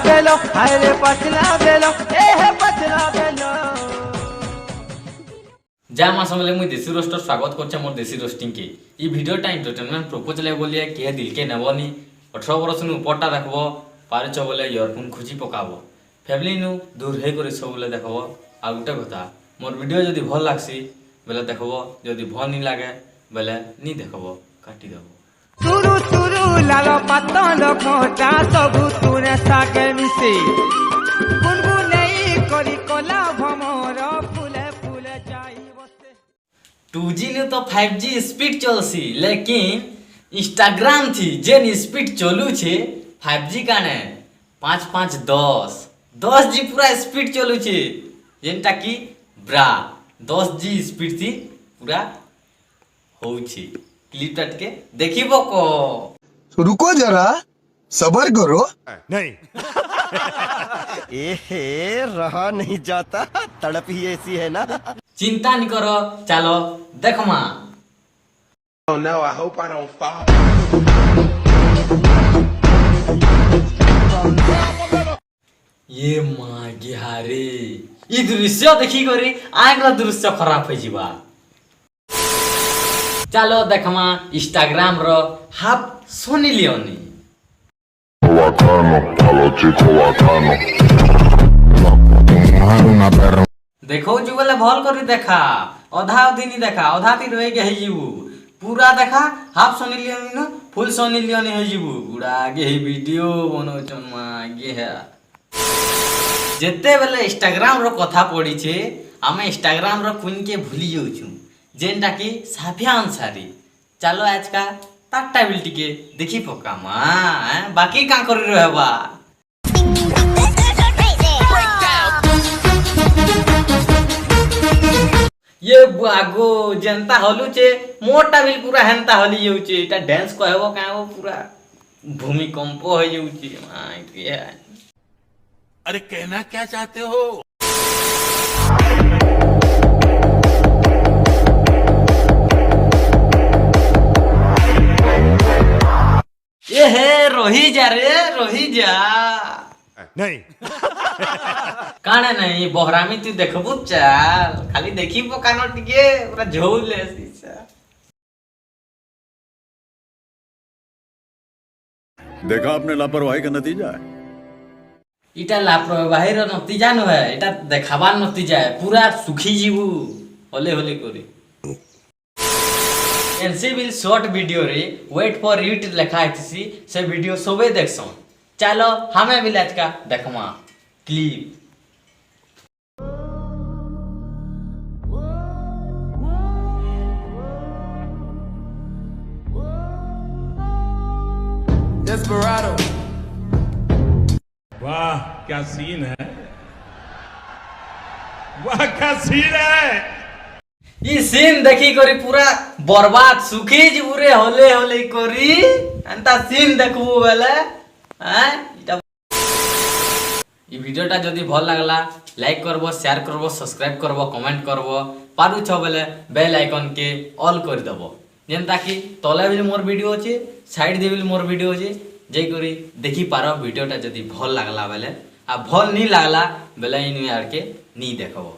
बेलो अरे पतला बेलो ए हे पतला बेलो। जय मां समले मुई देसी रोस्टर स्वागत करछे मोर देसी रोस्टिंग के। ई वीडियोटा एंटरटेनमेंट पर्पज ले बोलिए के दिल के नेबनी 18 वर्ष नु ऊपरटा देखबो पारछ बोले इयरफोन खुजी पकाबो फैमिली नु दूर हे करे सब बोले देखबो। आ गुटे कथा मोर वीडियो जदी भल लागसी बोले देखबो जदी भल नी लागे बोले नी देखबो काटी देबो। तुरु तुरु लालो पतन खोटा सब तुने सागे मिसी गुनगुनई करी कोला भमर फूले फूले जाई बसे। 2G नु तो 5G स्पीड चलसी लेकिन इंस्टाग्राम थी जेन स्पीड चलू छे 5G काने 5 5 10G पूरा स्पीड चलू छे जेनटा की ब्रा 10G स्पीड थी पूरा हो छे। क्लिप टटके देखिबो को तो रुको जरा सबर करो। नहीं एहे रहा नहीं जाता तड़प ही ऐसी है ना। चिंता नहीं करो चलो देखो मां। Oh no, I hope I don't fall. ये मां गिहारे ई दृश्य देखी करी आगला दृश्य खराब हो जीवा। चलो देखमा इंस्टाग्राम रो हाफ सोनी लियोनी देखो जो बोले भल करी देखा अधा अधी नहीं देखा अधा ती रह के जीवू पूरा देखा हाफ सोनी लियोनी न फुल सोनी लियोनी हो जीवू गुड़ा आगे ही वीडियो बनो चनमा आगे है जेते बेले इंस्टाग्राम रो कथा पड़ी छे आमे इंस्टाग्राम रो कुन के भूली जाउछु जेनटा की साफिया अनुसारी। चलो आज का ताटा बिल्टी के देखी पका मां बाकी का कर रहबा। ये बागो जनता हलु छे मोटा बिल पूरा हेंता हली जाउ छे एटा डांस कहबो काओ पूरा भूमिकंप हो जाउ छे मां के। अरे कहना क्या चाहते हो? ये है रोही जा रे रोही जा नहीं काने नहीं बहरामी तू देखबो चल खाली देखी पकानो टिके पूरा झोल ले सीसा। देखा आपने लापरवाही का नतीजा है। इटा लापरवाही रो नतीजा न है इटा देखाबार नतीजा है पूरा सुखी जीवू होले होले करी। एनसी विल शॉर्ट वीडियो रे वेट फॉर इट लिखा है से वीडियो सबे देखसो। चलो हमें भी आज का देखमा क्लिप। Desperado वाह क्या सीन है, वाह क्या सीन है। ई सीन देखी करी पूरा बर्बाद सुखी जी पूरे होले होले करी एंता सीन देखबो बेले हैं। ई वीडियोटा जदी भल लागला लाइक करबो शेयर करबो सब्सक्राइब करबो कमेंट करबो पारु छ बेले बेल आइकन के ऑल कर देबो जेंता कि तले भी मोर वीडियो अछि साइड दे भी मोर वीडियो अछि जे करी देखि पारो वीडियोटा जदी भल लागला बेले आ भल नी लागला बेले इनु यार के नी देखबो।